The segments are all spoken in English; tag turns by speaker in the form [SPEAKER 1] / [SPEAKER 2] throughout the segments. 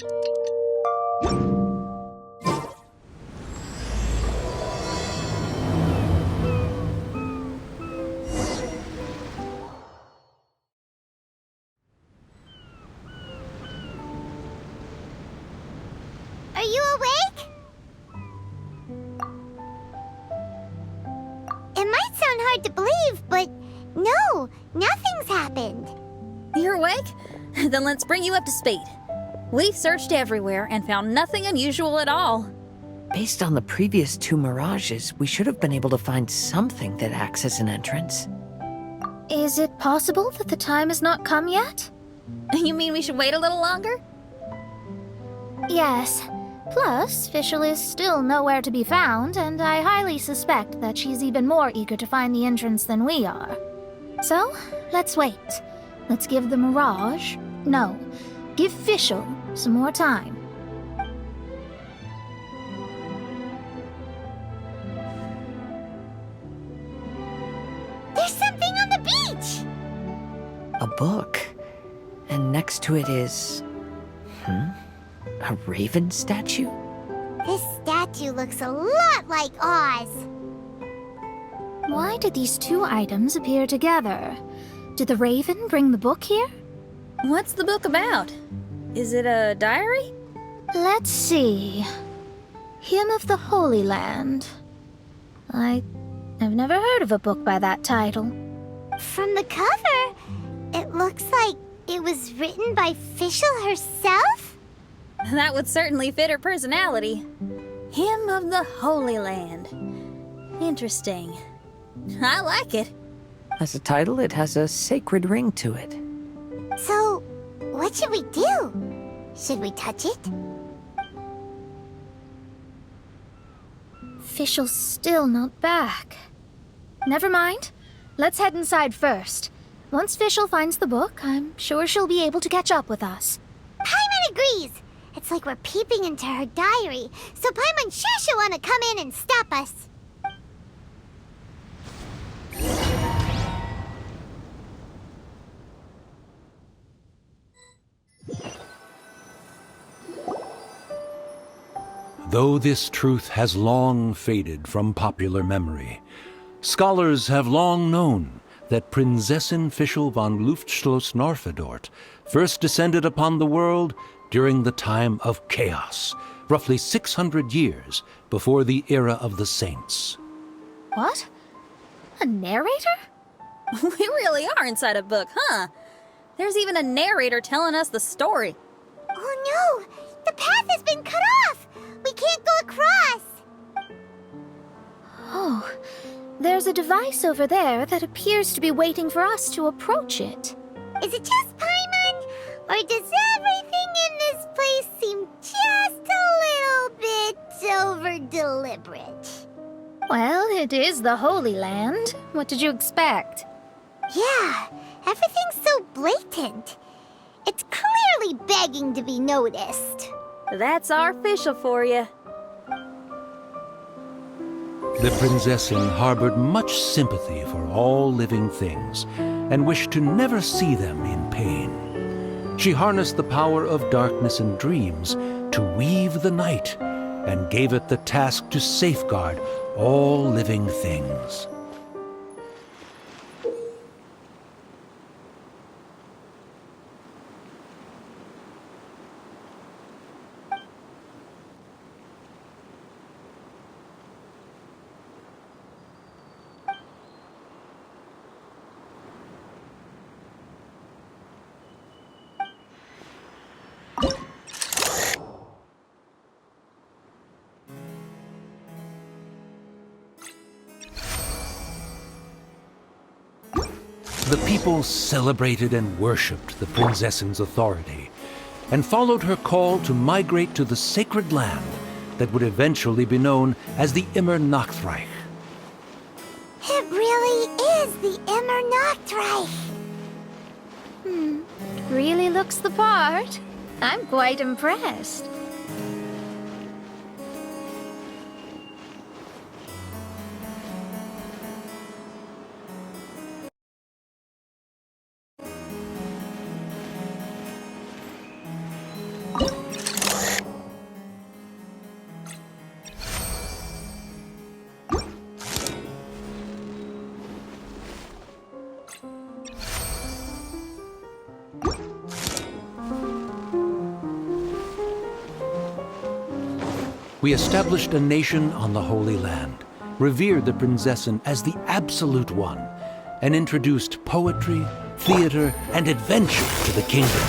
[SPEAKER 1] Are you awake? It might sound hard to believe, but no, nothing's happened.
[SPEAKER 2] You're awake? Then let's bring you up to speed. We've searched everywhere and found nothing unusual at all.
[SPEAKER 3] Based on the previous two mirages, we should have been able to find something that acts as an entrance.
[SPEAKER 4] Is it possible that the time has not come yet?
[SPEAKER 2] You mean we should wait a little longer?
[SPEAKER 4] Yes. Plus, Fischl is still nowhere to be found, and I highly suspect that she's even more eager to find the entrance than we are. So, let's wait. Let's give the Mirage... No, give Fischl some more time.
[SPEAKER 1] There's something on the beach!
[SPEAKER 3] A book. And next to it is... a raven statue?
[SPEAKER 1] This statue looks a lot like Oz.
[SPEAKER 4] Why did these two items appear together? Did the raven bring the book here?
[SPEAKER 2] What's the book about? Is it a diary?
[SPEAKER 4] Let's see. Hymn of the Holy Land. I've never heard of a book by that title.
[SPEAKER 1] From the cover, it looks like it was written by Fischl herself?
[SPEAKER 2] That would certainly fit her personality. Hymn of the Holy Land. Interesting. I like it.
[SPEAKER 3] As a title, it has a sacred ring to it.
[SPEAKER 1] So, what should we do? Should we touch it?
[SPEAKER 4] Fischl's still not back. Never mind. Let's head inside first. Once Fischl finds the book, I'm sure she'll be able to catch up with us.
[SPEAKER 1] Paimon agrees! It's like we're peeping into her diary, so Paimon's sure she'll want to come in and stop us.
[SPEAKER 5] Though this truth has long faded from popular memory, scholars have long known that Prinzessin Fischl von Luftschloss-Norfedort first descended upon the world during the time of chaos, roughly 600 years before the era of the saints.
[SPEAKER 4] What? A narrator?
[SPEAKER 2] We really are inside a book, huh? There's even a narrator telling us the story.
[SPEAKER 1] Oh no! The path has been cut off! We can't go across!
[SPEAKER 4] Oh, there's a device over there that appears to be waiting for us to approach it.
[SPEAKER 1] Is it just Paimon? Or does everything in this place seem just a little bit over-deliberate?
[SPEAKER 4] Well, it is the Holy Land. What did you expect?
[SPEAKER 1] Yeah, everything's so blatant. It's clearly begging to be noticed.
[SPEAKER 2] That's our Fischl for you.
[SPEAKER 5] The Prinzessin harbored much sympathy for all living things and wished to never see them in pain. She harnessed the power of darkness and dreams to weave the night and gave it the task to safeguard all living things. The people celebrated and worshipped the Prinzessin's authority and followed her call to migrate to the sacred land that would eventually be known as the Immernachtreich.
[SPEAKER 1] It really is the Immernachtreich.
[SPEAKER 4] Really looks the part. I'm quite impressed.
[SPEAKER 5] We established a nation on the Holy Land, revered the Prinzessin as the absolute one, and introduced poetry, theater, and adventure to the kingdom,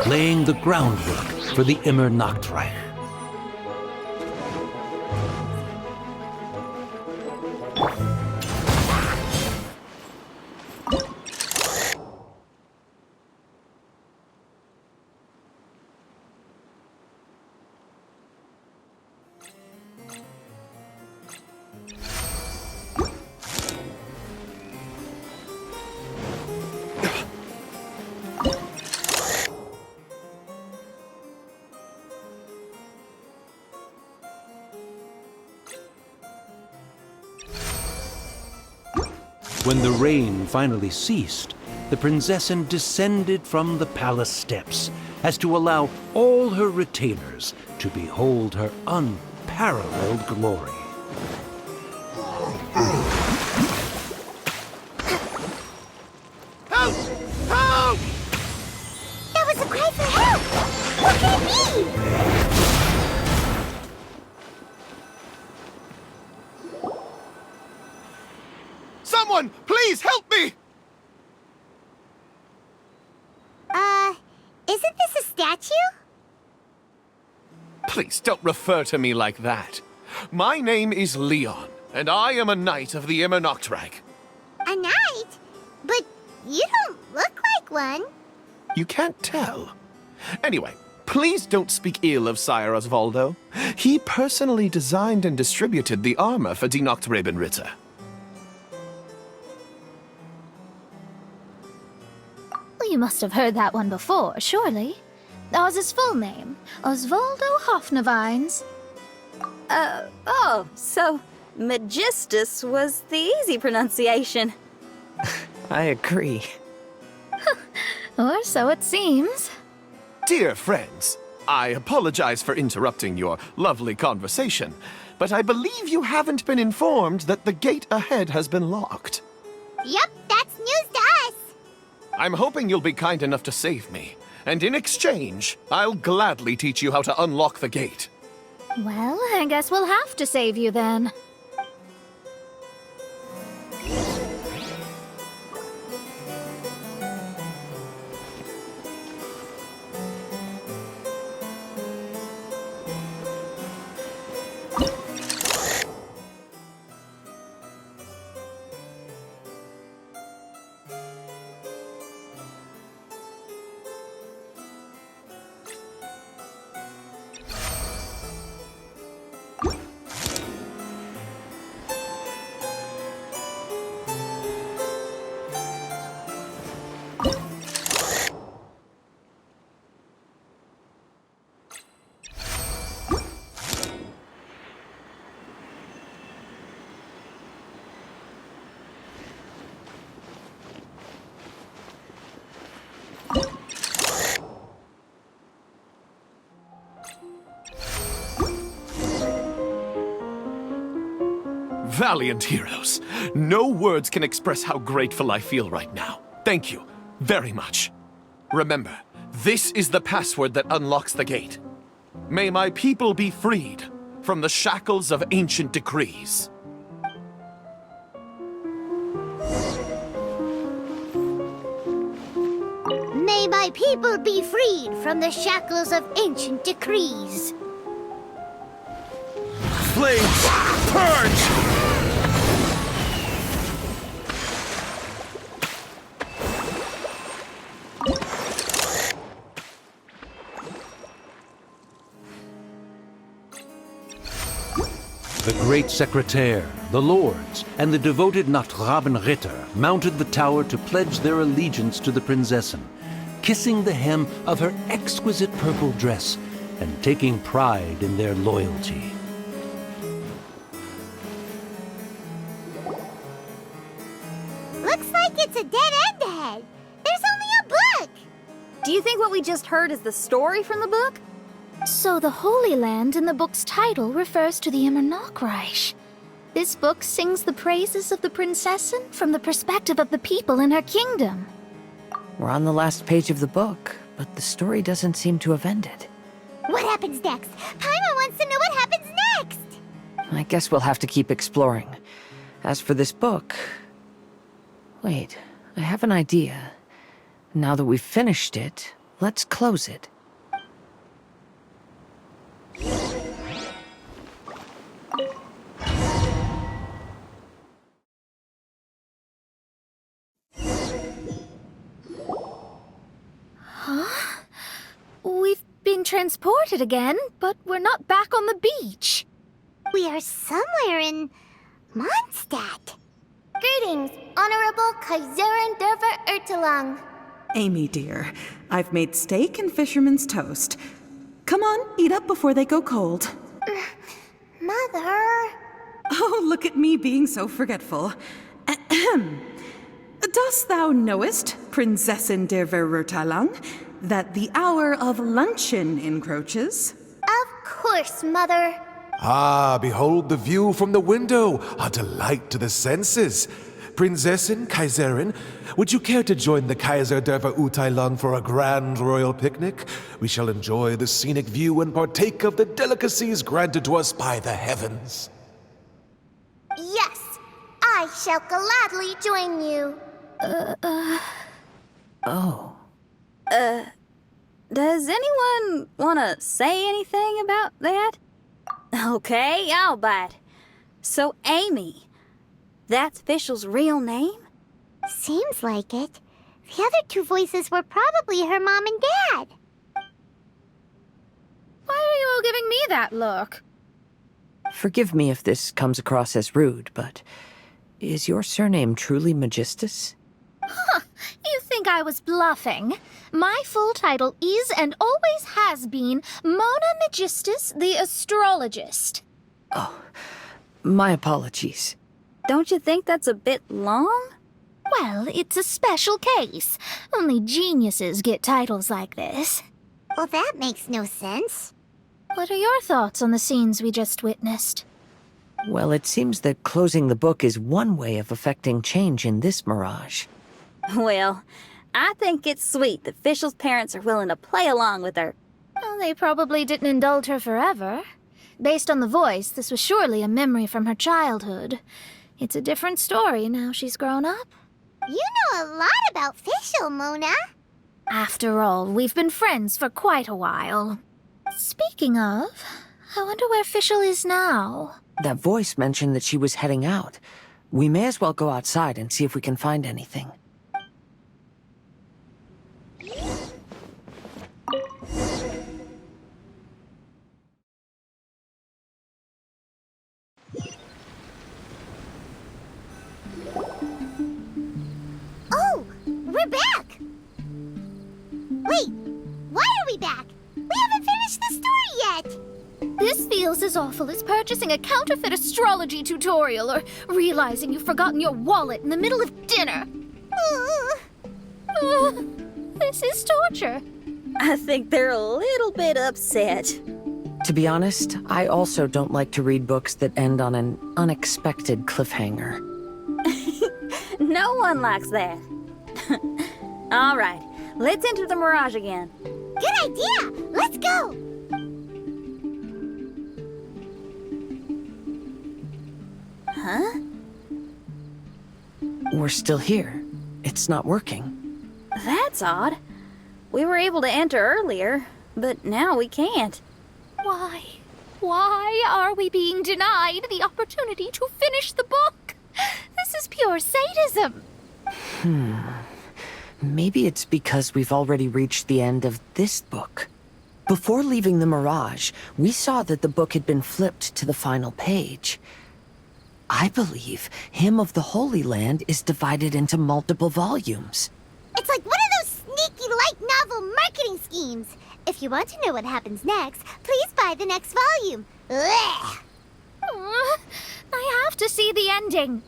[SPEAKER 5] laying the groundwork for the Immernachtreich. When the rain finally ceased, the Prinzessin descended from the palace steps as to allow all her retainers to behold her unparalleled glory.
[SPEAKER 6] Help! Help!
[SPEAKER 1] That was a cry for help! What can it be?
[SPEAKER 6] Someone, please help me!
[SPEAKER 1] Isn't this a statue?
[SPEAKER 6] Please don't refer to me like that. My name is Leon, and I am a knight of the Immernachtreich.
[SPEAKER 1] A knight? But you don't look like one.
[SPEAKER 6] You can't tell. Anyway, please don't speak ill of Sire Osvaldo. He personally designed and distributed the armor for Die Nachtrebenritter.
[SPEAKER 4] Well, you must have heard that one before, surely. That was his full name, Osvaldo Hofnevines.
[SPEAKER 2] Oh, so Magistus was the easy pronunciation.
[SPEAKER 3] I agree.
[SPEAKER 4] Or so it seems.
[SPEAKER 6] Dear friends, I apologize for interrupting your lovely conversation, but I believe you haven't been informed that the gate ahead has been locked.
[SPEAKER 1] Yup, that's news to us.
[SPEAKER 6] I'm hoping you'll be kind enough to save me, and in exchange, I'll gladly teach you how to unlock the gate.
[SPEAKER 4] Well, I guess we'll have to save you then.
[SPEAKER 6] Valiant heroes. No words can express how grateful I feel right now. Thank you very much. Remember, this is the password that unlocks the gate. May my people be freed from the shackles of ancient decrees.
[SPEAKER 1] May my people be freed from the shackles of ancient decrees.
[SPEAKER 6] Flames, purge!
[SPEAKER 5] The great secretaire, the lords, and the devoted Nachtrebenritter mounted the tower to pledge their allegiance to the Prinzessin, kissing the hem of her exquisite purple dress and taking pride in their loyalty.
[SPEAKER 1] Looks like it's a dead end ahead. There's only a book.
[SPEAKER 2] Do you think what we just heard is the story from the book?
[SPEAKER 4] So the Holy Land in the book's title refers to the Immernachtreich. This book sings the praises of the Prinzessin from the perspective of the people in her kingdom.
[SPEAKER 3] We're on the last page of the book, but the story doesn't seem to have ended.
[SPEAKER 1] What happens next? Paimon wants to know what happens
[SPEAKER 3] I guess we'll have to keep exploring. As for this book... Wait, I have an idea. Now that we've finished it, let's close it.
[SPEAKER 4] We've been transported again, but we're not back on the beach.
[SPEAKER 1] We are somewhere in Mondstadt. Greetings, Honorable Kaiserin Derver Ertelang.
[SPEAKER 7] Amy, dear, I've made steak and fisherman's toast. Come on, eat up before they go cold.
[SPEAKER 1] Mother.
[SPEAKER 7] Oh, look at me being so forgetful. Ahem. Dost thou knowest, Prinzessin der Verurteilung, that the hour of luncheon encroaches?
[SPEAKER 1] Of course, Mother.
[SPEAKER 8] Ah, behold the view from the window, a delight to the senses. Prinzessin, Kaiserin, would you care to join the Kaiser der Verurteilung for a grand royal picnic? We shall enjoy the scenic view and partake of the delicacies granted to us by the heavens.
[SPEAKER 1] Yes, I shall gladly join you.
[SPEAKER 3] Oh.
[SPEAKER 2] Does anyone want to say anything about that? Okay, I'll bite. So, Amy, that's Fischl's real name?
[SPEAKER 1] Seems like it. The other two voices were probably her mom and dad.
[SPEAKER 4] Why are you all giving me that look?
[SPEAKER 3] Forgive me if this comes across as rude, but is your surname truly Magistus?
[SPEAKER 4] You think I was bluffing? My full title is and always has been Mona Magistus the Astrologist.
[SPEAKER 3] Oh, my apologies.
[SPEAKER 2] Don't you think that's a bit long?
[SPEAKER 4] Well, it's a special case. Only geniuses get titles like this.
[SPEAKER 1] Well, that makes no sense.
[SPEAKER 4] What are your thoughts on the scenes we just witnessed?
[SPEAKER 3] Well, it seems that closing the book is one way of effecting change in this mirage.
[SPEAKER 2] Well, I think it's sweet that Fischl's parents are willing to play along with her.
[SPEAKER 4] Well, they probably didn't indulge her forever. Based on the voice, this was surely a memory from her childhood. It's a different story now she's grown up.
[SPEAKER 1] You know a lot about Fischl, Mona.
[SPEAKER 4] After all, we've been friends for quite a while. Speaking of, I wonder where Fischl is now.
[SPEAKER 3] That voice mentioned that she was heading out. We may as well go outside and see if we can find anything.
[SPEAKER 1] Oh, we're back! Wait, why are we back? We haven't finished the story yet!
[SPEAKER 4] This feels as awful as purchasing a counterfeit astrology tutorial or realizing you've forgotten your wallet in the middle of dinner. This is torture.
[SPEAKER 2] I think they're a little bit upset.
[SPEAKER 3] To be honest, I also don't like to read books that end on an unexpected cliffhanger.
[SPEAKER 2] No one likes that. All right, let's enter the mirage again.
[SPEAKER 1] Good idea! Let's go!
[SPEAKER 2] Huh?
[SPEAKER 3] We're still here. It's not working.
[SPEAKER 2] That's odd. We were able to enter earlier, but now we can't.
[SPEAKER 4] Why? Why are we being denied the opportunity to finish the book? This is pure sadism.
[SPEAKER 3] Maybe it's because we've already reached the end of this book. Before leaving the Mirage, we saw that the book had been flipped to the final page. I believe Hymn of the Holy Land is divided into multiple volumes.
[SPEAKER 1] It's like one of those sneaky light novel marketing schemes. If you want to know what happens next, please buy the next volume. Ugh.
[SPEAKER 4] I have to see the ending.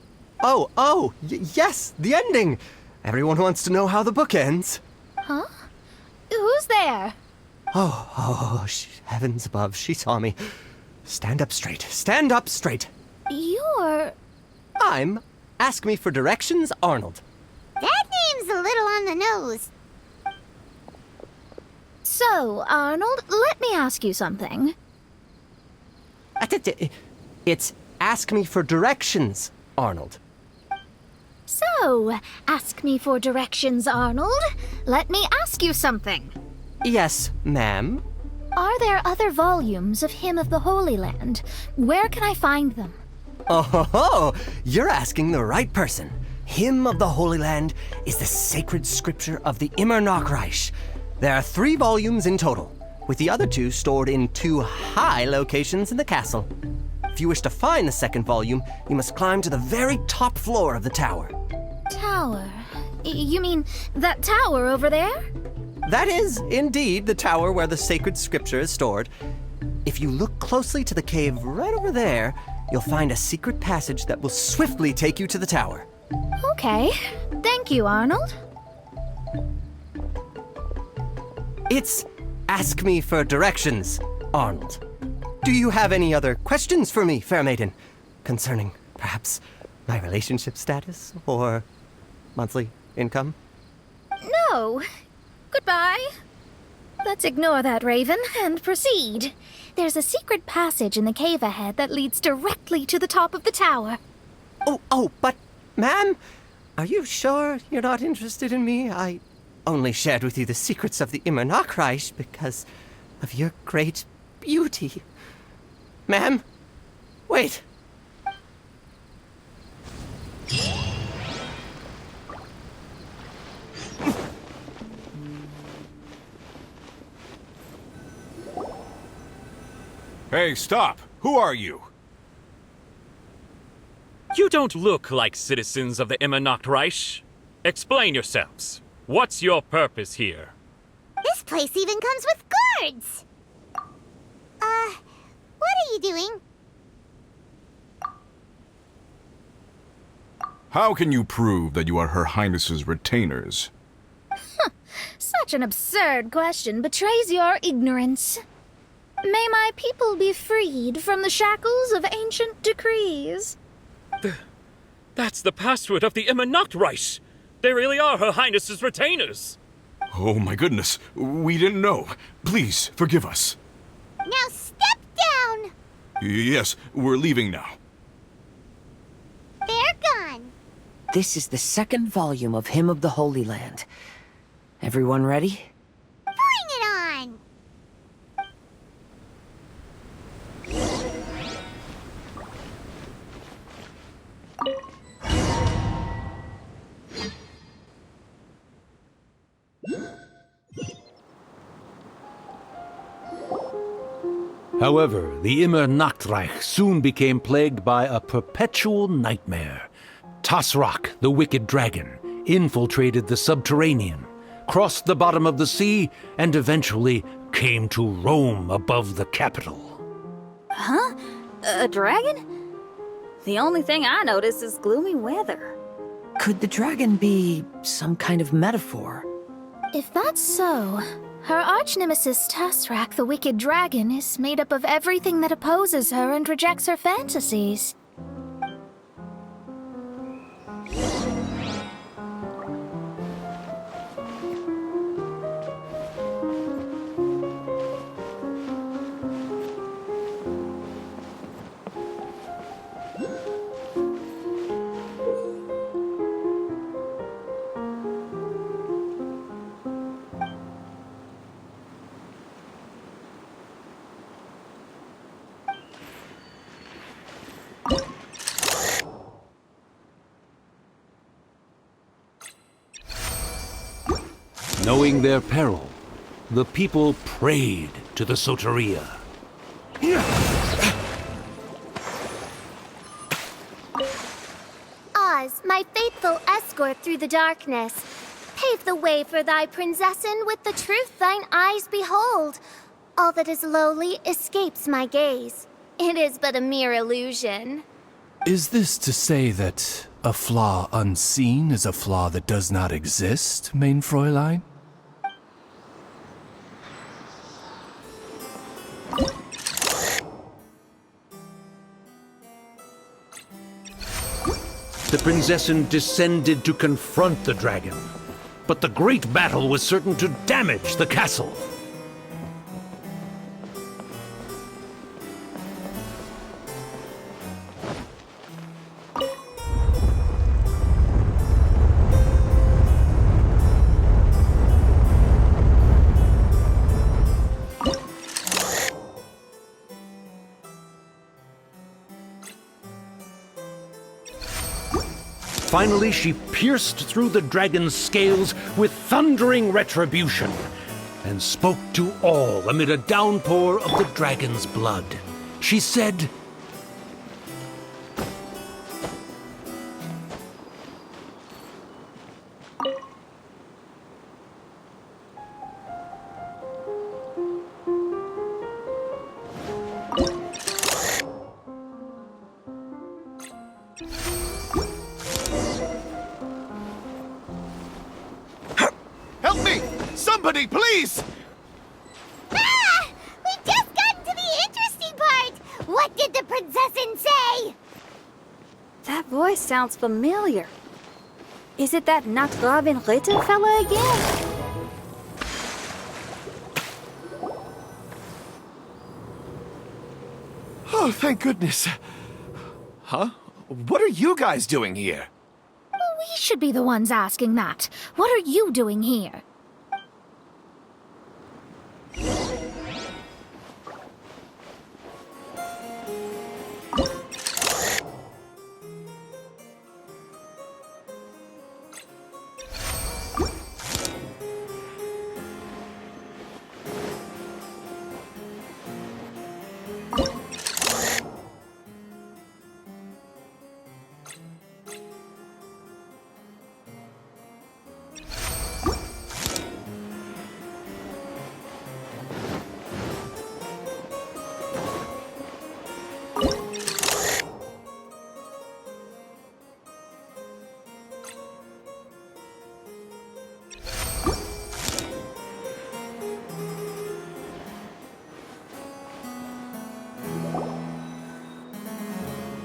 [SPEAKER 9] Yes, the ending! Everyone wants to know how the book ends.
[SPEAKER 4] Huh? Who's there?
[SPEAKER 9] Heavens above, she saw me. Stand up straight, stand up straight.
[SPEAKER 4] You're...
[SPEAKER 9] I'm Ask Me for Directions, Arnold.
[SPEAKER 1] That name's a little on the nose.
[SPEAKER 4] So, Arnold, let me ask you something.
[SPEAKER 9] It's ask me for directions, Arnold.
[SPEAKER 4] So, ask me for directions, Arnold. Let me ask you something.
[SPEAKER 9] Yes, ma'am.
[SPEAKER 4] Are there other volumes of Hymn of the Holy Land? Where can I find them?
[SPEAKER 9] Oh, you're asking the right person. Hymn of the Holy Land is the sacred scripture of the Immernachtreich. There are 3 volumes in total, with the other 2 stored in 2 high locations in the castle. If you wish to find the second volume, you must climb to the very top floor of the tower.
[SPEAKER 4] Tower? You mean that tower over there?
[SPEAKER 9] That is, indeed, the tower where the sacred scripture is stored. If you look closely to the cave right over there, you'll find a secret passage that will swiftly take you to the tower.
[SPEAKER 4] Okay. Thank you, Arnold.
[SPEAKER 9] It's ask me for directions, Arnold. Do you have any other questions for me, fair maiden? Concerning, perhaps, my relationship status or monthly income?
[SPEAKER 4] No. Goodbye. Let's ignore that, Raven, and proceed. There's a secret passage in the cave ahead that leads directly to the top of the tower.
[SPEAKER 9] But, ma'am, are you sure you're not interested in me? I only shared with you the secrets of the Immernachtreich because of your great beauty. Ma'am, wait.
[SPEAKER 10] Hey, stop! Who are you?
[SPEAKER 11] You don't look like citizens of the Immernachtreich. Explain yourselves. What's your purpose here?
[SPEAKER 1] This place even comes with guards! What are you doing?
[SPEAKER 10] How can you prove that you are Her Highness's retainers?
[SPEAKER 4] Such an absurd question betrays your ignorance. May my people be freed from the shackles of ancient decrees.
[SPEAKER 11] That's the password of the Immernachtreich. They really are Her Highness's retainers.
[SPEAKER 10] Oh my goodness, we didn't know. Please, forgive us.
[SPEAKER 1] Now step down!
[SPEAKER 10] Yes, we're leaving now.
[SPEAKER 1] They're gone.
[SPEAKER 3] This is the second volume of Hymn of the Holy Land. Everyone ready?
[SPEAKER 1] Bring it on!
[SPEAKER 5] However, the Immernachtreich soon became plagued by a perpetual nightmare. Tasrak, the wicked dragon, infiltrated the subterranean, crossed the bottom of the sea, and eventually came to roam above the capital.
[SPEAKER 2] Huh? A dragon? The only thing I notice is gloomy weather.
[SPEAKER 3] Could the dragon be some kind of metaphor?
[SPEAKER 4] If that's so, her arch-nemesis Tasrak, the wicked dragon, is made up of everything that opposes her and rejects her fantasies.
[SPEAKER 5] Knowing their peril, the people prayed to the Soteria.
[SPEAKER 1] Oz, my faithful escort through the darkness, pave the way for thy princessen with the truth thine eyes behold. All that is lowly escapes my gaze. It is but a mere illusion.
[SPEAKER 12] Is this to say that a flaw unseen is a flaw that does not exist, mein Fräulein?
[SPEAKER 5] The princessen descended to confront the dragon, but the great battle was certain to damage the castle. Finally, she pierced through the dragon's scales with thundering retribution and spoke to all amid a downpour of the dragon's blood. She said,
[SPEAKER 6] Help me! Somebody, please!
[SPEAKER 1] Ah! We just got to the interesting part! What did the princessin say?
[SPEAKER 2] That voice sounds familiar. Is it that Nachtrabin-Ritter fella again?
[SPEAKER 6] Oh, thank goodness. Huh? What are you guys doing here?
[SPEAKER 4] We should be the ones asking that. What are you doing here?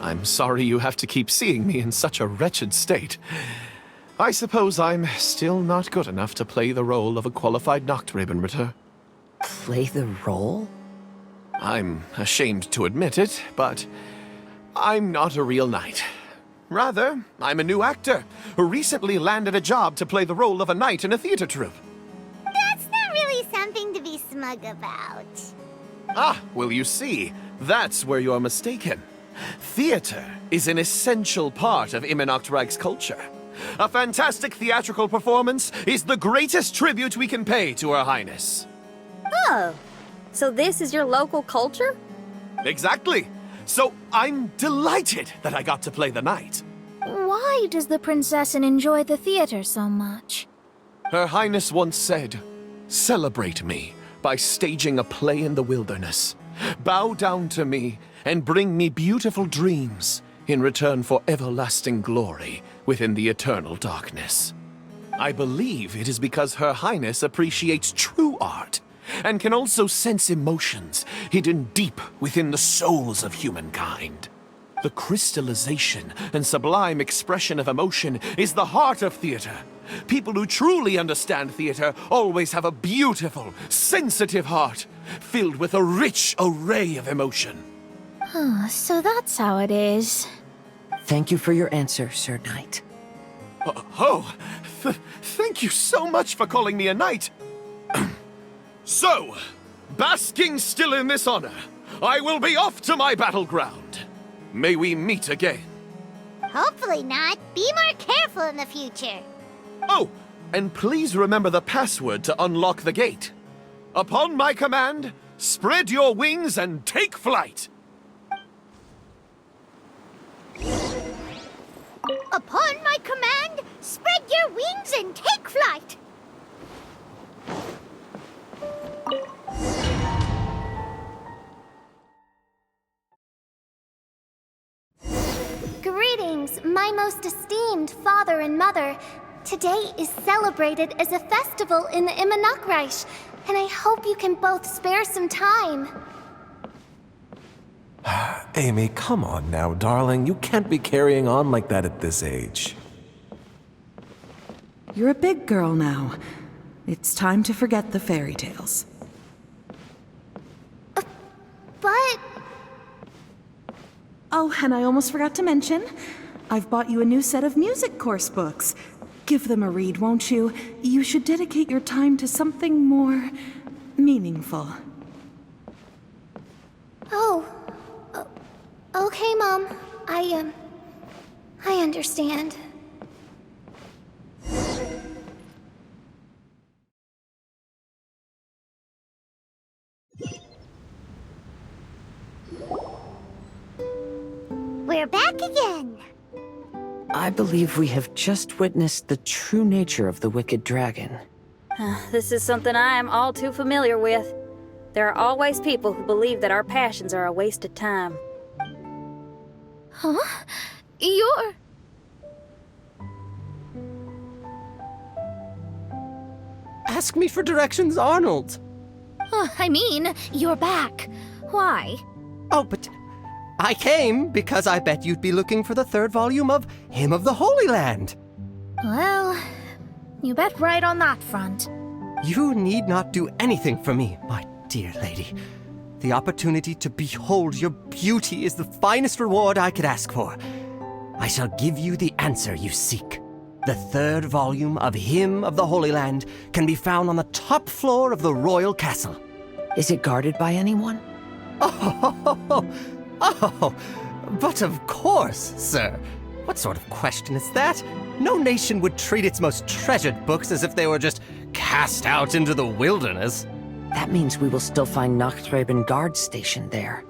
[SPEAKER 6] I'm sorry you have to keep seeing me in such a wretched state. I suppose I'm still not good enough to play the role of a qualified Nachtrebenritter.
[SPEAKER 3] Play the role?
[SPEAKER 6] I'm ashamed to admit it, but I'm not a real knight. Rather, I'm a new actor who recently landed a job to play the role of a knight in a theater troupe.
[SPEAKER 1] That's not really something to be smug about.
[SPEAKER 6] Ah, well, you see, that's where you're mistaken. Theater is an essential part of Immernachtreich's culture. A fantastic theatrical performance is the greatest tribute we can pay to Her Highness.
[SPEAKER 2] Oh, so this is your local culture?
[SPEAKER 6] Exactly. So I'm delighted that I got to play the knight.
[SPEAKER 4] Why does the princessin enjoy the theater so much?
[SPEAKER 6] Her Highness once said, "Celebrate me by staging a play in the wilderness. Bow down to me and bring me beautiful dreams in return for everlasting glory within the eternal darkness." I believe it is because Her Highness appreciates true art and can also sense emotions hidden deep within the souls of humankind. The crystallization and sublime expression of emotion is the heart of theater. People who truly understand theater always have a beautiful, sensitive heart, filled with a rich array of emotion.
[SPEAKER 4] So that's how it is.
[SPEAKER 3] Thank you for your answer, Sir Knight.
[SPEAKER 6] Thank you so much for calling me a knight. So, basking still in this honor, I will be off to my battleground. May we meet again.
[SPEAKER 1] Hopefully not. Be more careful in the future.
[SPEAKER 6] Oh, and please remember the password to unlock the gate. Upon my command, spread your wings and take flight.
[SPEAKER 1] Upon my command, spread your wings and take flight. Greetings, my most esteemed father and mother. Today is celebrated as a festival in the Immernachtreich, and I hope you can both spare some time.
[SPEAKER 8] Amy, come on now, darling. You can't be carrying on like that at this age.
[SPEAKER 7] You're a big girl now. It's time to forget the fairy tales.
[SPEAKER 1] But...
[SPEAKER 7] Oh, and I almost forgot to mention, I've bought you a new set of music course books. Give them a read, won't you? You should dedicate your time to something more meaningful.
[SPEAKER 1] Oh. Okay, Mom. I understand. We're back again.
[SPEAKER 3] I believe we have just witnessed the true nature of the wicked dragon.
[SPEAKER 2] This is something I am all too familiar with. There are always people who believe that our passions are a waste of time.
[SPEAKER 4] Huh? You're...
[SPEAKER 9] Ask me for directions, Arnold.
[SPEAKER 4] I mean, you're back. Why?
[SPEAKER 9] Oh, but I came because I bet you'd be looking for the third volume of Hymn of the Holy Land.
[SPEAKER 4] Well, you bet right on that front.
[SPEAKER 9] You need not do anything for me, my dear lady. The opportunity to behold your beauty is the finest reward I could ask for. I shall give you the answer you seek. The third volume of Hymn of the Holy Land can be found on the top floor of the royal castle.
[SPEAKER 3] Is it guarded by anyone?
[SPEAKER 9] Oh, but of course, sir. What sort of question is that? No nation would treat its most treasured books as if they were just cast out into the wilderness.
[SPEAKER 3] That means we will still find Nachtreich guard stationed there.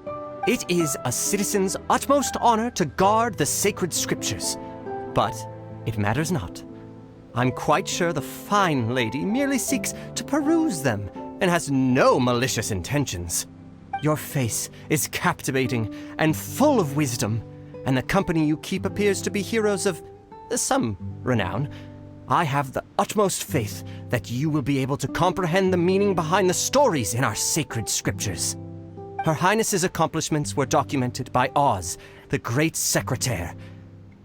[SPEAKER 9] It is a citizen's utmost honor to guard the sacred scriptures. But it matters not. I'm quite sure the fine lady merely seeks to peruse them and has no malicious intentions. Your face is captivating and full of wisdom, and the company you keep appears to be heroes of some renown. I have the utmost faith that you will be able to comprehend the meaning behind the stories in our sacred scriptures. Her Highness's accomplishments were documented by Oz, the great secretaire,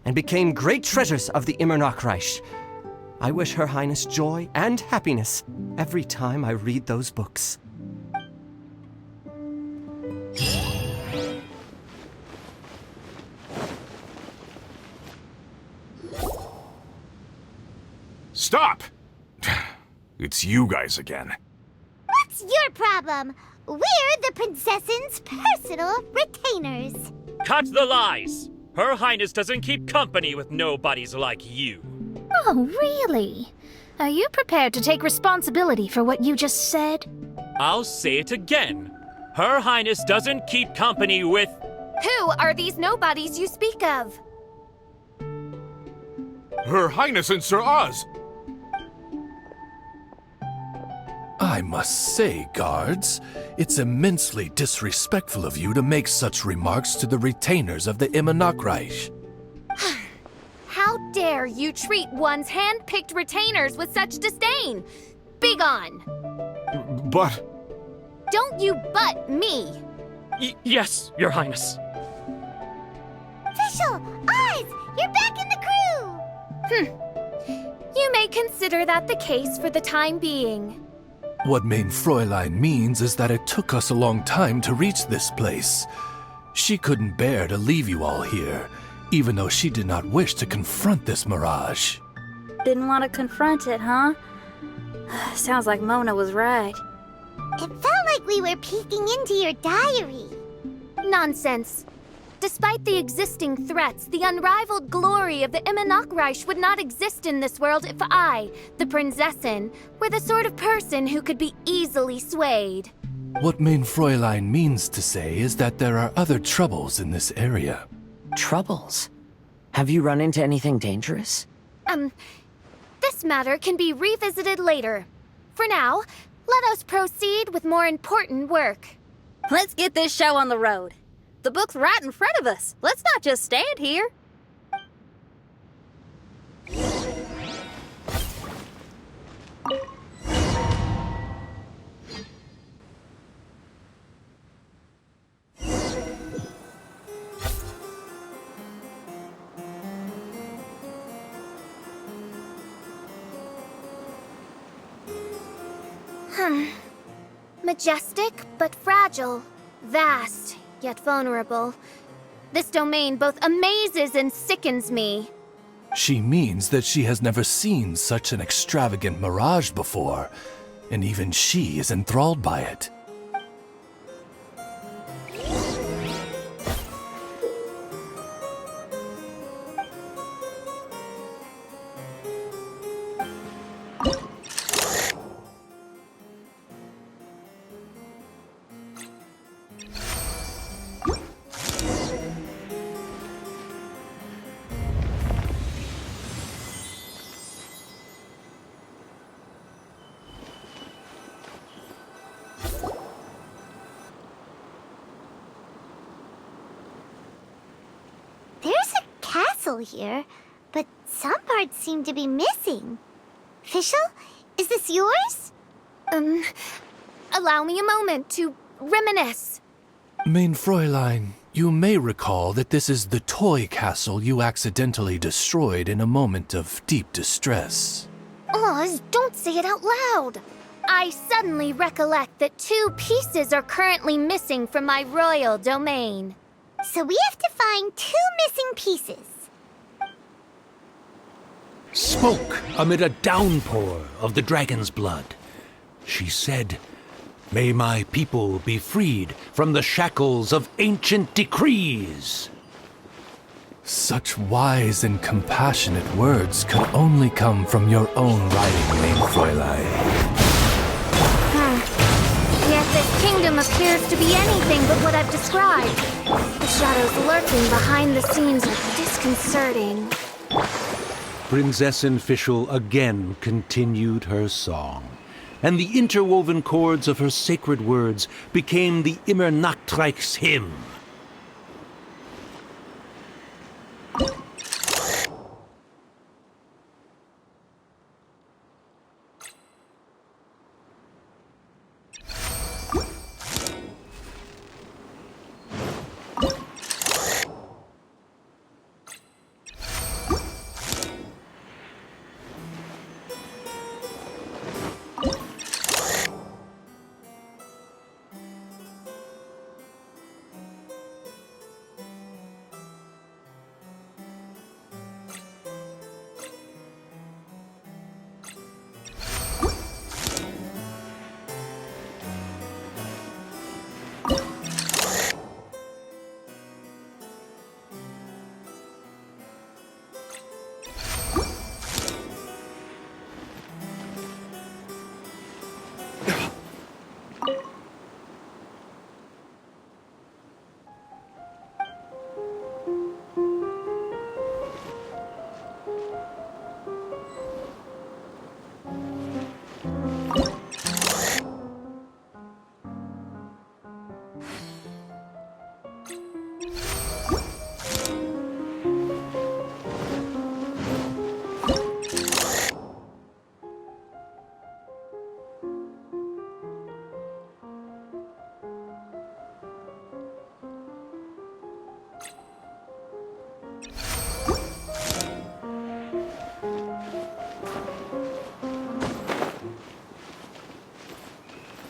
[SPEAKER 9] and became great treasures of the Immernachtreich. I wish Her Highness joy and happiness every time I read those books.
[SPEAKER 10] Stop! It's you guys again.
[SPEAKER 1] What's your problem? We're the princess's personal retainers.
[SPEAKER 11] Cut the lies! Her Highness doesn't keep company with nobodies like you.
[SPEAKER 4] Oh, really? Are you prepared to take responsibility for what you just said?
[SPEAKER 11] I'll say it again. Her Highness doesn't keep company with...
[SPEAKER 1] Who are these nobodies you speak of?
[SPEAKER 10] Her Highness and Sir Oz!
[SPEAKER 12] I must say, guards, it's immensely disrespectful of you to make such remarks to the retainers of the Immernachtreich.
[SPEAKER 1] How dare you treat one's hand-picked retainers with such disdain? Begone!
[SPEAKER 10] But...
[SPEAKER 1] Don't you butt me!
[SPEAKER 11] Yes, Your Highness.
[SPEAKER 1] Fischl! Oz! You're back in the crew! You may consider that the case for the time being.
[SPEAKER 12] What mein Fräulein means is that it took us a long time to reach this place. She couldn't bear to leave you all here, even though she did not wish to confront this mirage.
[SPEAKER 2] Didn't want to confront it, huh? Sounds like Mona was right.
[SPEAKER 1] It felt like we were peeking into your diary. Nonsense. Despite the existing threats, the unrivaled glory of the Immernachtreich would not exist in this world if I, the Prinzessin, were the sort of person who could be easily swayed.
[SPEAKER 12] What mein Fräulein means to say is that there are other troubles in this area.
[SPEAKER 3] Troubles? Have you run into anything dangerous?
[SPEAKER 1] This matter can be revisited later. For now, let us proceed with more important work.
[SPEAKER 2] Let's get this show on the road. The book's right in front of us. Let's not just stand here.
[SPEAKER 1] Majestic, but fragile. Vast, yet vulnerable. This domain both amazes and sickens me.
[SPEAKER 12] She means that she has never seen such an extravagant mirage before, and even she is enthralled by it.
[SPEAKER 1] castle here, but some parts seem to be missing. Fischl, is this yours?
[SPEAKER 2] Allow me a moment to reminisce.
[SPEAKER 12] Mein Fräulein, you may recall that this is the toy castle you accidentally destroyed in a moment of deep distress.
[SPEAKER 2] Oh, don't say it out loud. I suddenly recollect that 2 pieces are currently missing from my royal domain.
[SPEAKER 1] So we have to find 2 missing pieces.
[SPEAKER 5] Spoke amid a downpour of the dragon's blood. She said, "May my people be freed from the shackles of ancient decrees."
[SPEAKER 12] Such wise and compassionate words could only come from your own writing, Mein Fräulein.
[SPEAKER 2] Yet this kingdom appears to be anything but what I've described. The shadows lurking behind the scenes are disconcerting.
[SPEAKER 5] Prinzessin Fischl again continued her song, and the interwoven chords of her sacred words became the Immernachtreich's hymn.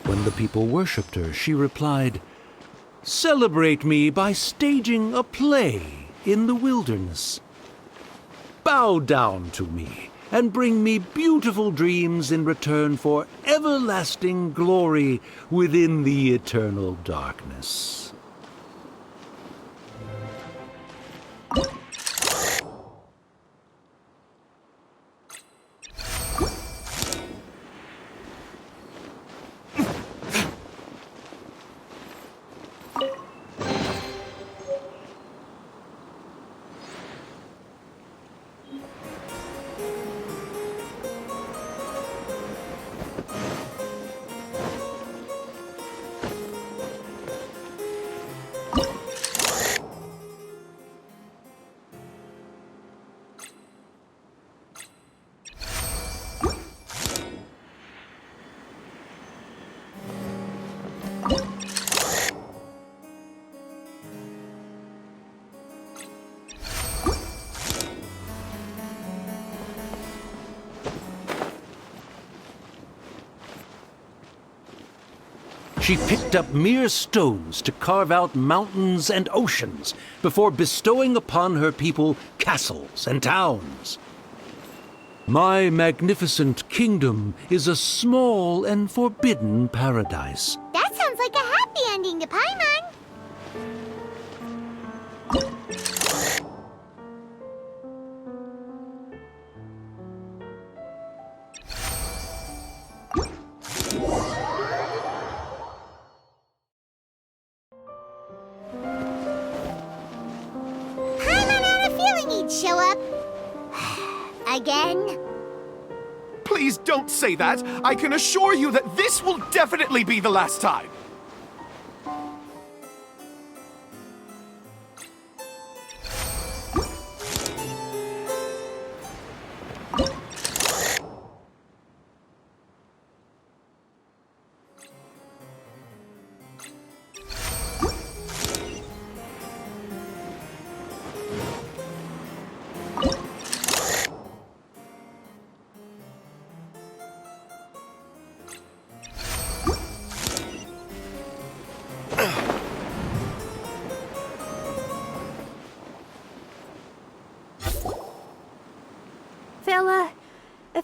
[SPEAKER 5] When the people worshipped her, she replied, "Celebrate me by staging a play in the wilderness. Bow down to me and bring me beautiful dreams in return for everlasting glory within the eternal darkness." She picked up mere stones to carve out mountains and oceans before bestowing upon her people castles and towns. My magnificent kingdom is a small and forbidden paradise.
[SPEAKER 1] That sounds like a happy ending to Paimon. Show up again?
[SPEAKER 6] Please don't say that. I can assure you that this will definitely be the last time.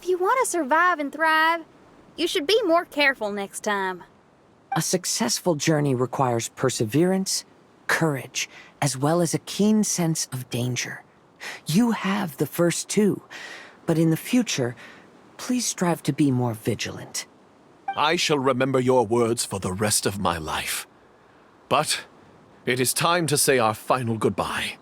[SPEAKER 2] If you want to survive and thrive, you should be more careful next time.
[SPEAKER 3] A successful journey requires perseverance, courage, as well as a keen sense of danger. You have the first two, but in the future, please strive to be more vigilant.
[SPEAKER 6] I shall remember your words for the rest of my life. But it is time to say our final goodbye.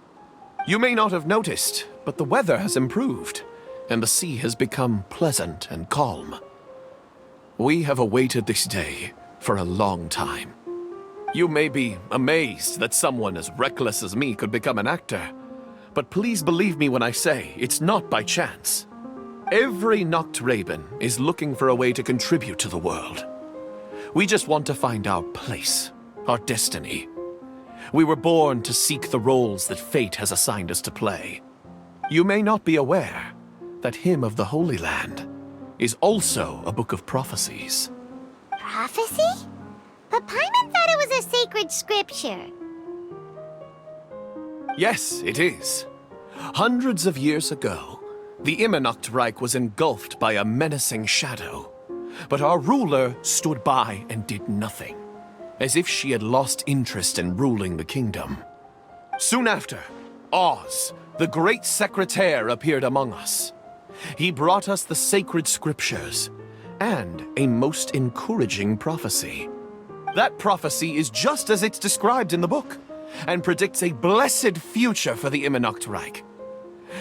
[SPEAKER 6] You may not have noticed, but the weather has improved, and the sea has become pleasant and calm. We have awaited this day for a long time. You may be amazed that someone as reckless as me could become an actor, but please believe me when I say it's not by chance. Every Nachtraben is looking for a way to contribute to the world. We just want to find our place, our destiny. We were born to seek the roles that fate has assigned us to play. You may not be aware that Hymn of the Holy Land is also a book of prophecies.
[SPEAKER 1] Prophecy? But Paimon thought it was a sacred scripture.
[SPEAKER 6] Yes, it is. Hundreds of years ago, the Immernachtreich was engulfed by a menacing shadow. But our ruler stood by and did nothing, as if she had lost interest in ruling the kingdom. Soon after, Oz, the great secretaire, appeared among us. He brought us the sacred scriptures and a most encouraging prophecy. That prophecy is just as it's described in the book, and predicts a blessed future for the Immernachtreich.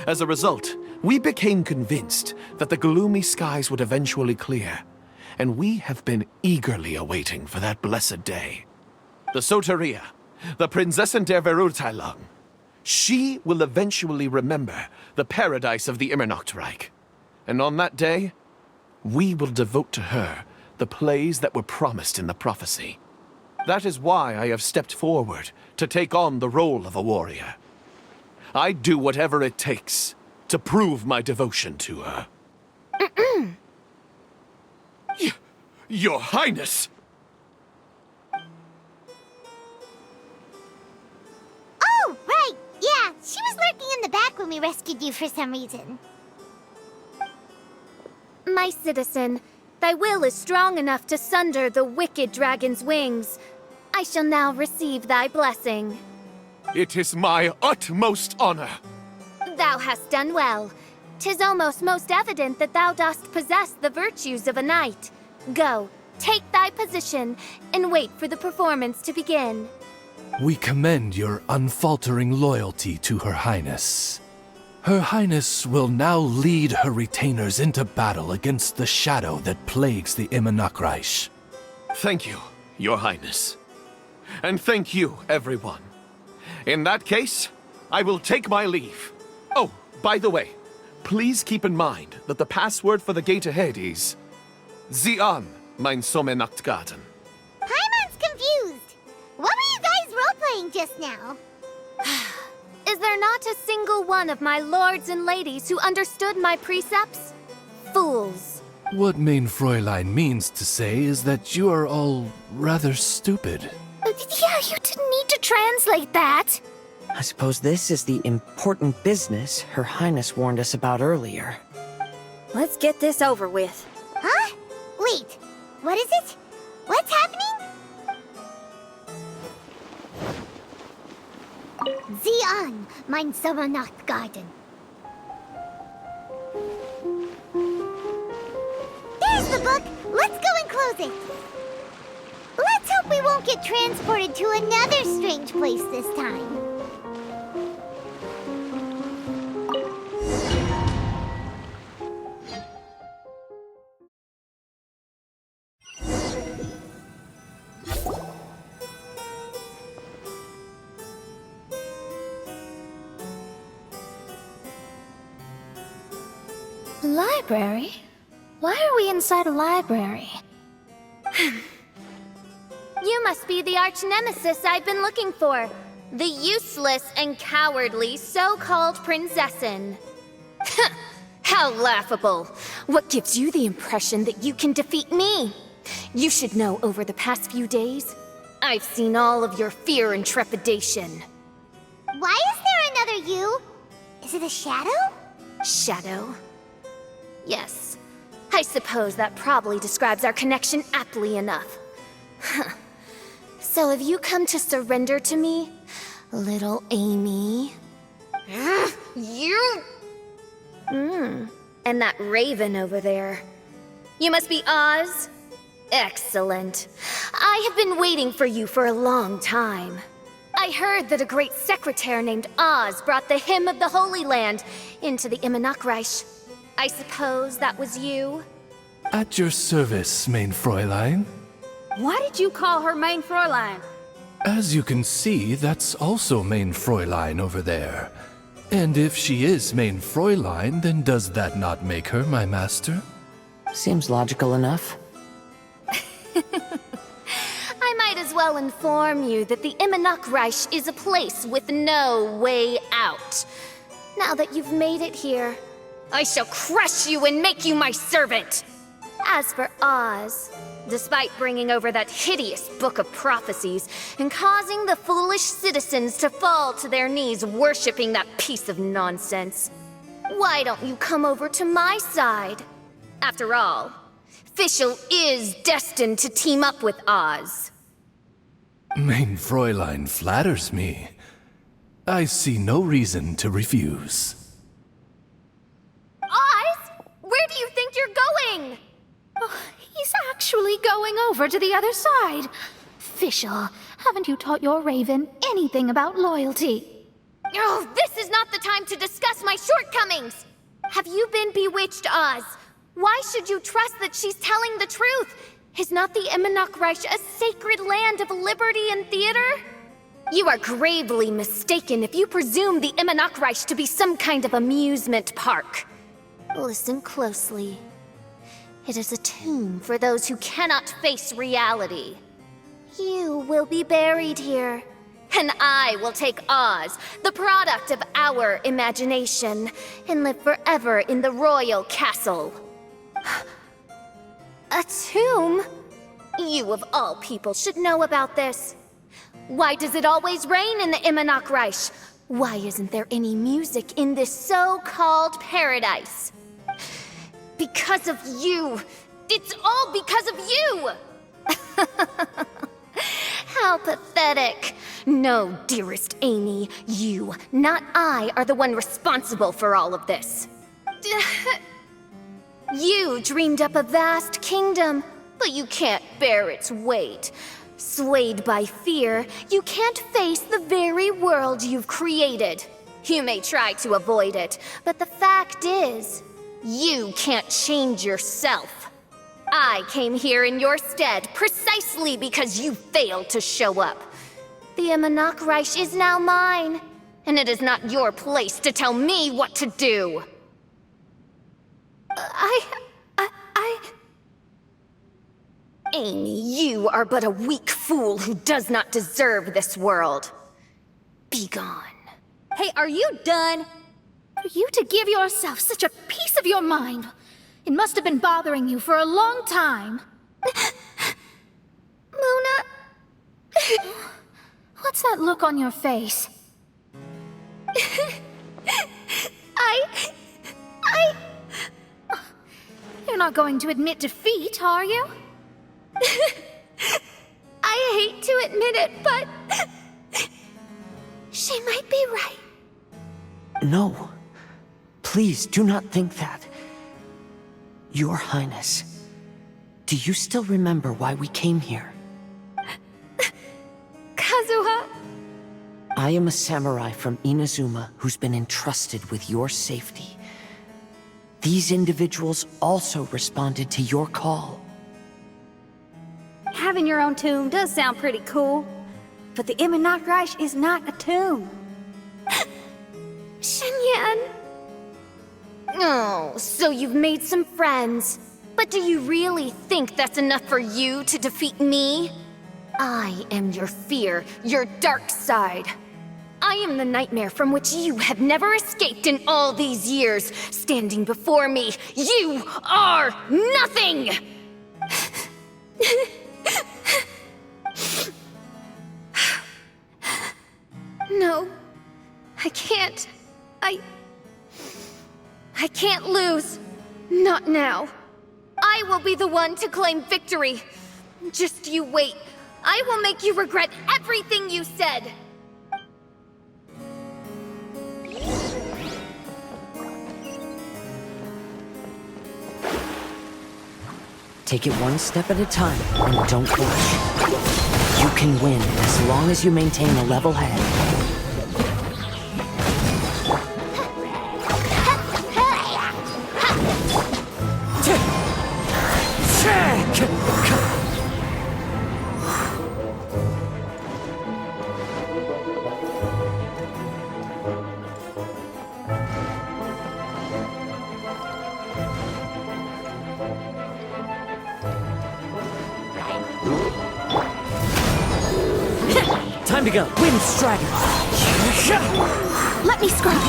[SPEAKER 6] As a result, we became convinced that the gloomy skies would eventually clear, and we have been eagerly awaiting for that blessed day. The Soteria, the Prinzessin der Verurteilung, she will eventually remember the paradise of the Immernachtreich, and on that day, we will devote to her the plays that were promised in the prophecy. That is why I have stepped forward to take on the role of a warrior. I'd do whatever it takes to prove my devotion to her. Your Highness!
[SPEAKER 1] Oh, right! Yeah, she was lurking in the back when we rescued you for some reason. My citizen, thy will is strong enough to sunder the wicked dragon's wings. I shall now receive thy blessing.
[SPEAKER 6] It is my utmost honor.
[SPEAKER 1] Thou hast done well. 'Tis almost most evident that thou dost possess the virtues of a knight. Go, take thy position, and wait for the performance to begin.
[SPEAKER 12] We commend your unfaltering loyalty to Her Highness. Her Highness will now lead her retainers into battle against the shadow that plagues the Immernachtreich.
[SPEAKER 6] Thank you, Your Highness. And thank you, everyone. In that case, I will take my leave. Oh, by the way, please keep in mind that the password for the gate ahead is Zian, mein Sommernachtgarten.
[SPEAKER 1] Paimon's confused. What were you guys role-playing just now? Is there not a single one of my lords and ladies who understood my precepts? Fools.
[SPEAKER 12] What mein Fräulein means to say is that you are all rather stupid.
[SPEAKER 4] Yeah, you didn't need to translate that.
[SPEAKER 3] I suppose this is the important business Her Highness warned us about earlier.
[SPEAKER 2] Let's get this over with.
[SPEAKER 1] Huh? Wait, what is it? What's happening? Zian, mein Sommernachtgarten. There's the book! Let's go and close it! Let's hope we won't get transported to another strange place this time.
[SPEAKER 4] Library? Why are we inside a library?
[SPEAKER 1] You must be the arch-nemesis I've been looking for. The useless and cowardly so-called Prinzessin. How laughable. What gives you the impression that you can defeat me? You should know over the past few days, I've seen all of your fear and trepidation. Why is there another you? Is it a shadow? Shadow? Yes. I suppose that probably describes our connection aptly enough. So have you come to surrender to me, little Amy? You? And that raven over there. You must be Oz? Excellent. I have been waiting for you for a long time. I heard that a great secretary named Oz brought the hymn of the Holy Land into the Immernachtreich. I suppose that was you?
[SPEAKER 12] At your service, mein Fräulein.
[SPEAKER 2] Why did you call her main Fräulein?
[SPEAKER 12] As you can see, that's also mein Fräulein over there. And if she is mein Fräulein, then does that not make her my master?
[SPEAKER 3] Seems logical enough.
[SPEAKER 1] I might as well inform you that the Immernachtreich is a place with no way out. Now that you've made it here, I shall crush you and make you my servant! As for Oz, despite bringing over that hideous book of prophecies and causing the foolish citizens to fall to their knees worshipping that piece of nonsense, why don't you come over to my side? After all, Fischl is destined to team up with Oz.
[SPEAKER 12] Mein Fräulein flatters me. I see no reason to refuse.
[SPEAKER 1] Oz? Where do you think you're going?
[SPEAKER 4] Oh, he's actually going over to the other side. Fischl, haven't you taught your raven anything about loyalty?
[SPEAKER 1] Oh, this is not the time to discuss my shortcomings! Have you been bewitched, Oz? Why should you trust that she's telling the truth? Is not the Immernachtreich a sacred land of liberty and theater? You are gravely mistaken if you presume the Immernachtreich to be some kind of amusement park. Listen closely. It is a tomb for those who cannot face reality. You will be buried here, and I will take Oz, the product of our imagination, and live forever in the royal castle. A tomb? You of all people should know about this. Why does it always rain in the Immernachtreich? Why isn't there any music in this so-called paradise? Because of you! It's all because of you! How pathetic. No, dearest Amy, you, not I, are the one responsible for all of this. You dreamed up a vast kingdom, but you can't bear its weight. Swayed by fear, you can't face the very world you've created. You may try to avoid it, but the fact is, you can't change yourself. I came here in your stead precisely because you failed to show up. The Immernachtreich is now mine, and it is not your place to tell me what to do. Amy, you are but a weak fool who does not deserve this world. Be gone.
[SPEAKER 2] Hey, are you done?
[SPEAKER 4] For you to give yourself such a piece of your mind, it must have been bothering you for a long time.
[SPEAKER 1] Mona...
[SPEAKER 4] What's that look on your face? You're not going to admit defeat, are you?
[SPEAKER 1] I hate to admit it, but... she might be right.
[SPEAKER 3] No. Please, do not think that. Your Highness, do you still remember why we came here?
[SPEAKER 1] Kazuha?
[SPEAKER 3] I am a samurai from Inazuma who's been entrusted with your safety. These individuals also responded to your call.
[SPEAKER 2] Having your own tomb does sound pretty cool, but the Immernachtreich is not a tomb.
[SPEAKER 1] Shenyan? Oh, so you've made some friends. But do you really think that's enough for you to defeat me? I am your fear, your dark side. I am the nightmare from which you have never escaped in all these years. Standing before me, you are nothing! No, I can't. I can't lose. Not now. I will be the one to claim victory. Just you wait. I will make you regret everything you said.
[SPEAKER 3] Take it one step at a time, and don't rush. You can win as long as you maintain a level head. Time to go. Wind Strider.
[SPEAKER 1] Let me scrub.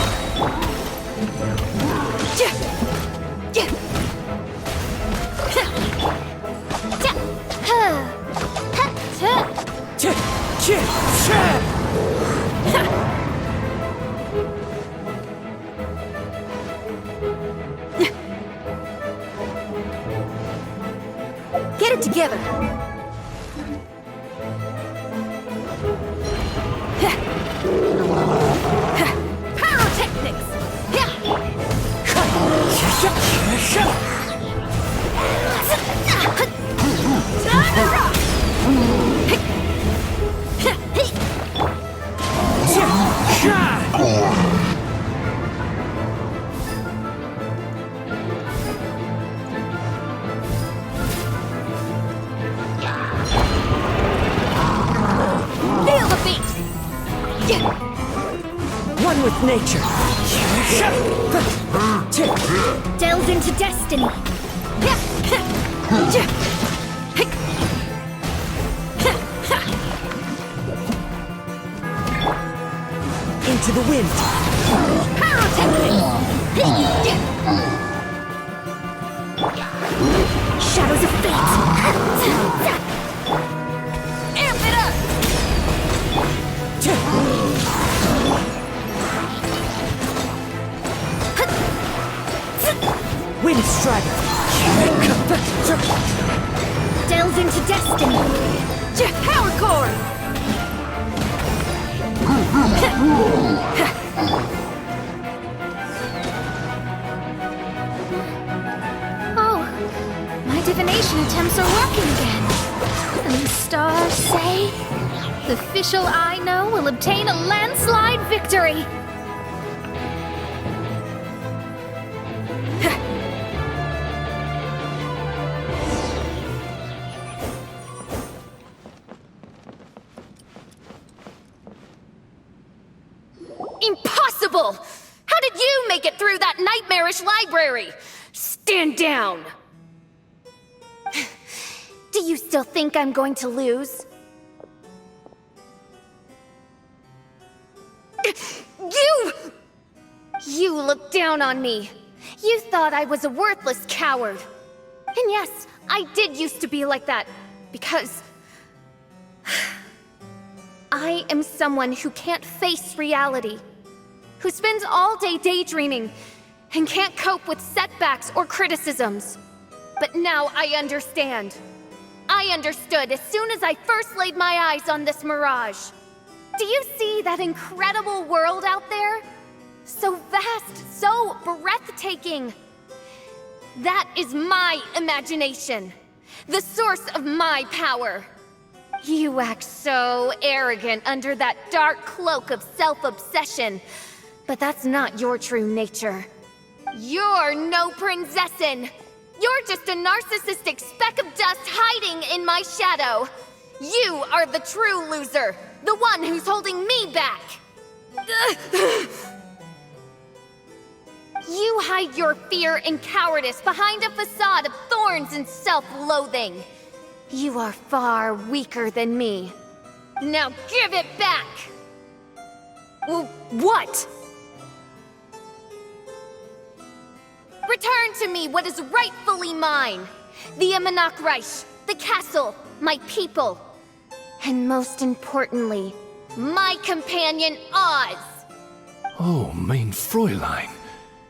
[SPEAKER 2] Get it together. Pyrotechnics! Feel the beat!
[SPEAKER 3] One with nature.
[SPEAKER 1] Delve into destiny.
[SPEAKER 3] Into the wind.
[SPEAKER 1] Shadows of fate.
[SPEAKER 2] Amp it up!
[SPEAKER 3] Wind Strider.
[SPEAKER 1] Delve into destiny.
[SPEAKER 2] Power core!
[SPEAKER 4] Oh, my divination attempts are working again. And the stars say the official I know will obtain a landslide victory.
[SPEAKER 1] Impossible! How did you make it through that nightmarish library? Stand down! Do you still think I'm going to lose? You looked down on me. You thought I was a worthless coward. And yes, I did used to be like that, because I am someone who can't face reality, who spends all day daydreaming and can't cope with setbacks or criticisms. But now I understand. I understood as soon as I first laid my eyes on this mirage. Do you see that incredible world out there? So vast, so breathtaking. That is my imagination, the source of my power. You act so arrogant under that dark cloak of self-obsession, but that's not your true nature. You're no princessin. You're just a narcissistic speck of dust hiding in my shadow. You are the true loser, the one who's holding me back. You hide your fear and cowardice behind a facade of thorns and self-loathing. You are far weaker than me. Now give it back! What? Return to me what is rightfully mine. The Immernachtreich, the castle, my people. And most importantly, my companion Oz.
[SPEAKER 12] Oh, mein Fräulein,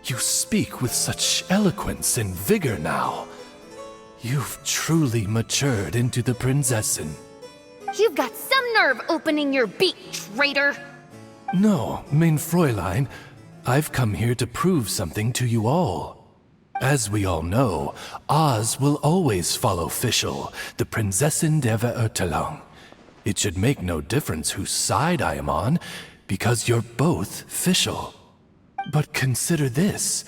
[SPEAKER 12] you speak with such eloquence and vigor now. You've truly matured into the Prinzessin.
[SPEAKER 13] You've got some nerve opening your beak, traitor!
[SPEAKER 12] No, mein Fräulein, I've come here to prove something to you all. As we all know, Oz will always follow Fischl, the Prinzessin der Verurteilung. It should make no difference whose side I am on, because you're both Fischl. But consider this.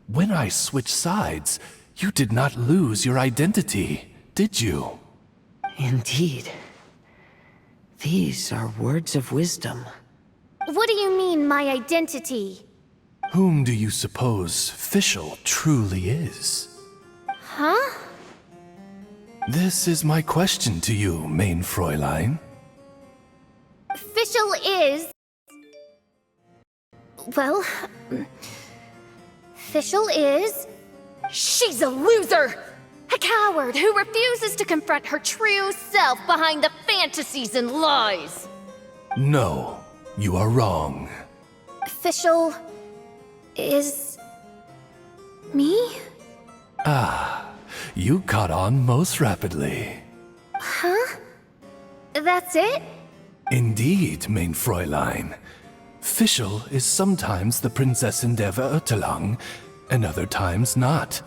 [SPEAKER 12] When I switched sides, you did not lose your identity, did you?
[SPEAKER 3] Indeed. These are words of wisdom.
[SPEAKER 1] What do you mean, my identity?
[SPEAKER 12] Whom do you suppose Fischl truly is?
[SPEAKER 1] Huh?
[SPEAKER 12] This is my question to you, mein Fräulein.
[SPEAKER 1] Fischl is... Well... Fischl is...
[SPEAKER 13] She's a loser! A coward who refuses to confront her true self behind the fantasies and lies!
[SPEAKER 12] No, you are wrong.
[SPEAKER 1] Fischl... is... me?
[SPEAKER 12] You caught on most rapidly.
[SPEAKER 1] Huh? That's it?
[SPEAKER 12] Indeed, mein Fräulein. Fischl is sometimes the Prinzessin der Verurteilung, and other times not.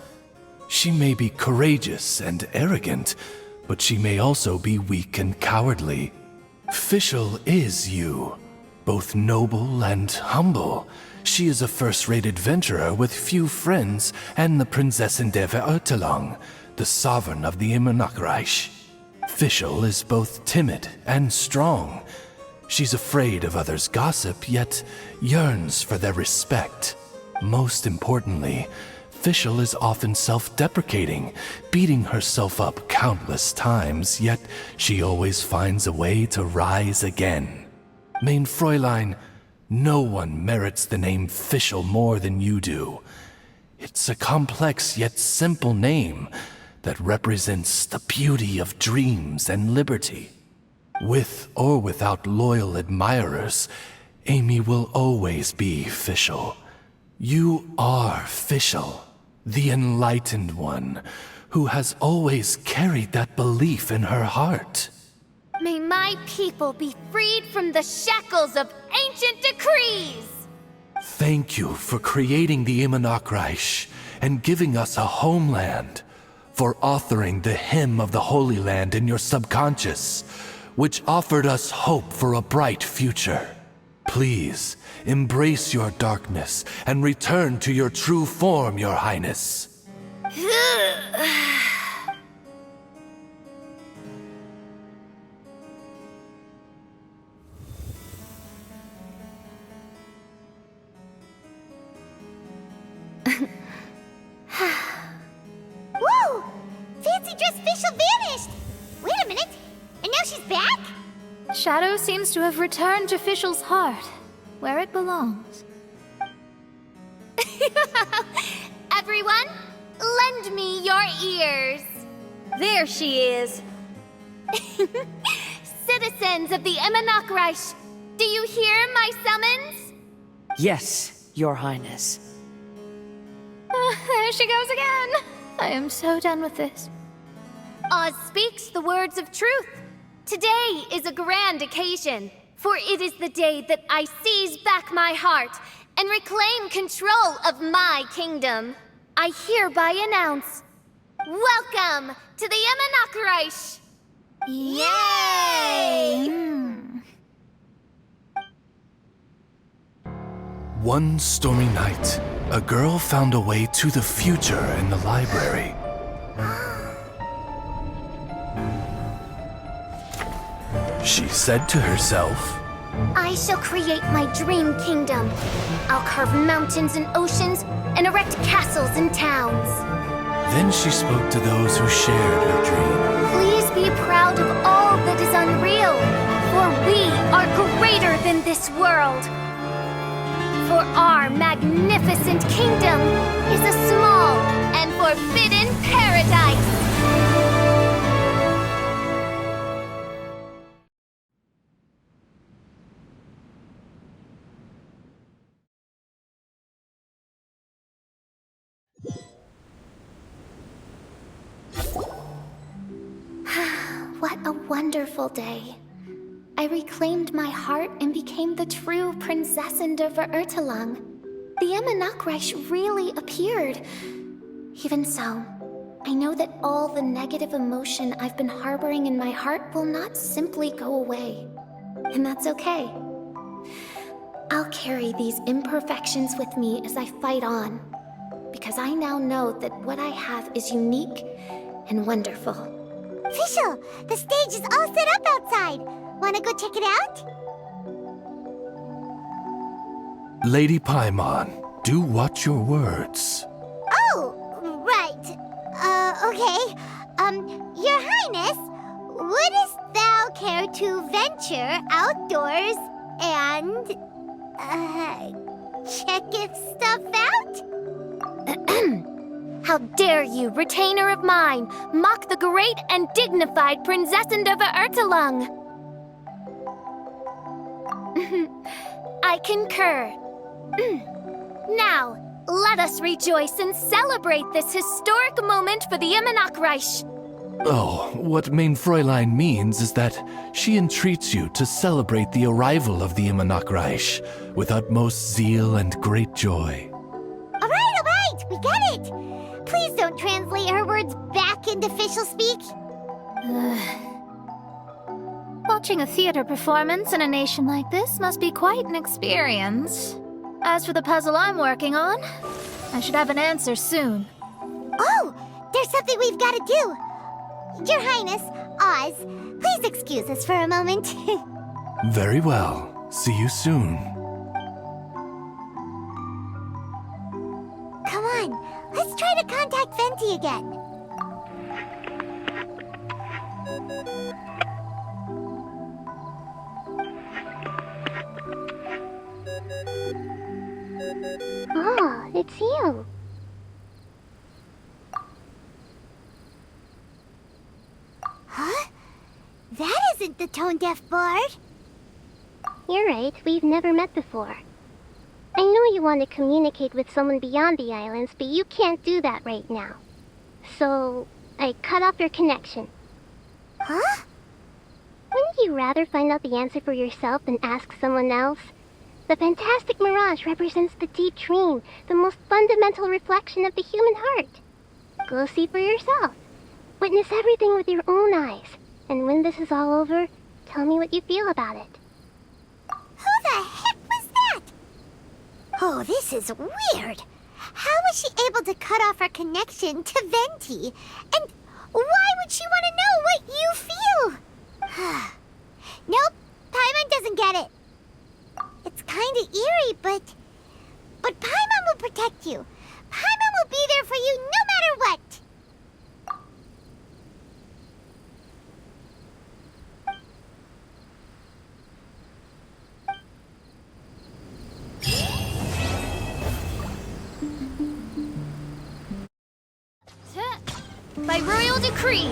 [SPEAKER 12] She may be courageous and arrogant, but she may also be weak and cowardly. Fischl is you, both noble and humble. She is a first-rate adventurer with few friends and the Prinzessin der Verurteilung, the sovereign of the Immernachtreich. Fischl is both timid and strong. She's afraid of others' gossip, yet yearns for their respect. Most importantly, Fischl is often self-deprecating, beating herself up countless times, yet she always finds a way to rise again. Mein Fräulein, no one merits the name Fischl more than you do. It's a complex yet simple name that represents the beauty of dreams and liberty. With or without loyal admirers, Amy will always be Fischl. You are Fischl, the enlightened one, who has always carried that belief in her heart.
[SPEAKER 1] May my people be freed from the shackles of ancient decrees!
[SPEAKER 12] Thank you for creating the Immernachtreich and giving us a homeland, for authoring the hymn of the Holy Land in your subconscious, which offered us hope for a bright future. Please, embrace your darkness and return to your true form, Your Highness.
[SPEAKER 1] Whoa! Fancy dress Fischl vanished! Wait a minute! And now she's back?
[SPEAKER 4] Shadow seems to have returned to Fischl's heart, where it belongs.
[SPEAKER 1] Everyone, lend me your ears.
[SPEAKER 2] There she is.
[SPEAKER 1] Citizens of the Immernachtreich, do you hear my summons?
[SPEAKER 3] Yes, Your Highness.
[SPEAKER 4] There she goes again! I am so done with this.
[SPEAKER 1] Oz speaks the words of truth. Today is a grand occasion, for it is the day that I seize back my heart and reclaim control of my kingdom. I hereby announce, welcome to the Immernachtreich! Yay!
[SPEAKER 12] One stormy night, a girl found a way to the future in the library. She said to herself,
[SPEAKER 1] I shall create my dream kingdom. I'll carve mountains and oceans and erect castles and towns.
[SPEAKER 12] Then she spoke to those who shared her dream.
[SPEAKER 1] Please be proud of all that is unreal, for we are greater than this world. For our magnificent kingdom is a small and forbidden paradise. What a wonderful day. I reclaimed my heart and became the true Prinzessin der Verurteilung. The Immernachtreich really appeared. Even so, I know that all the negative emotion I've been harboring in my heart will not simply go away. And that's okay. I'll carry these imperfections with me as I fight on, because I now know that what I have is unique and wonderful.
[SPEAKER 14] Fischl, the stage is all set up outside. Wanna go check it out?
[SPEAKER 12] Lady Paimon, do watch your words.
[SPEAKER 14] Oh, right. Okay. Your Highness, wouldst thou care to venture outdoors and, check if stuff out?
[SPEAKER 1] How dare you, retainer of mine, mock the great and dignified Prinzessin der Verurteilung! I concur. Now, let us rejoice and celebrate this historic moment for the Immernachtreich.
[SPEAKER 12] Oh, what Mein Fräulein means is that she entreats you to celebrate the arrival of the Immernachtreich with utmost zeal and great joy.
[SPEAKER 14] All right, we get it. Please don't translate her words back into official speak.
[SPEAKER 4] Watching a theater performance in a nation like this must be quite an experience. As for the puzzle I'm working on, I should have an answer soon.
[SPEAKER 14] Oh, there's something we've got to do. Your Highness, Oz, please excuse us for a moment.
[SPEAKER 12] Very well. See you soon.
[SPEAKER 14] Come on, let's try to contact Venti again.
[SPEAKER 1] Oh, it's you.
[SPEAKER 14] Huh? That isn't the tone-deaf bard.
[SPEAKER 1] You're right, we've never met before. I know you want to communicate with someone beyond the islands, but you can't do that right now. So, I cut off your connection.
[SPEAKER 14] Huh?
[SPEAKER 1] Wouldn't you rather find out the answer for yourself than ask someone else? The fantastic mirage represents the deep dream, the most fundamental reflection of the human heart. Go see for yourself. Witness everything with your own eyes. And when this is all over, tell me what you feel about it.
[SPEAKER 14] Who the heck was that? Oh, this is weird. How was she able to cut off her connection to Venti? And why would she want to know what you feel? Nope, Paimon doesn't get it. It's kinda eerie, but Paimon will protect you. Paimon will be there for you no matter what.
[SPEAKER 1] By royal decree,